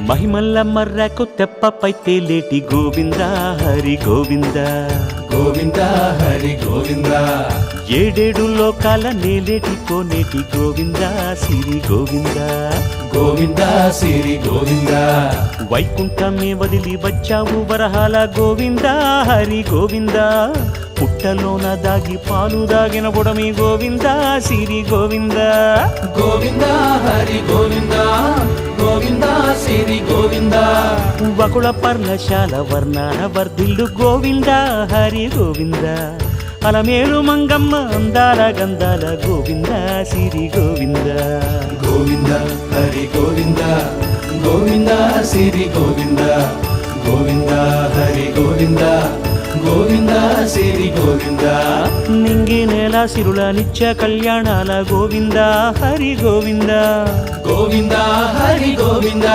మహిమల్ల మర్రకు తెప్పపై తేలేటి గోవింద హరి గోవింద గోవింద హరి గోవింద ఏడేడు లోకాల నేలేటి కోనేటి గోవింద సిరి గోవింద గోవింద సిరి గోవింద వైకుంఠమే వదిలి వచ్చావు వరహాల గోవింద హరి గోవింద పుట్టలోన దాగి పాలు దాగిన బుడమి గోవింద సిరి గోవింద గోవింద హరి గోవింద గోవింద సిరి గోవింద వకుళ పర్ణశాల వర్ణాన వర్ధిల్లు గోవింద హరి గోవింద అలమేలు మంగమ్మ అందాల గంధాల గోవింద సిరి గోవింద గోవింద హరి గోవింద గోవింద సిరి గోవింద గోవింద హరి గోవింద గోవింద సిరి గోవింద నింగి నేల సిరుల నిత్య కళ్యాణాల గోవింద హరి గోవింద గోవింద హరి గోవింద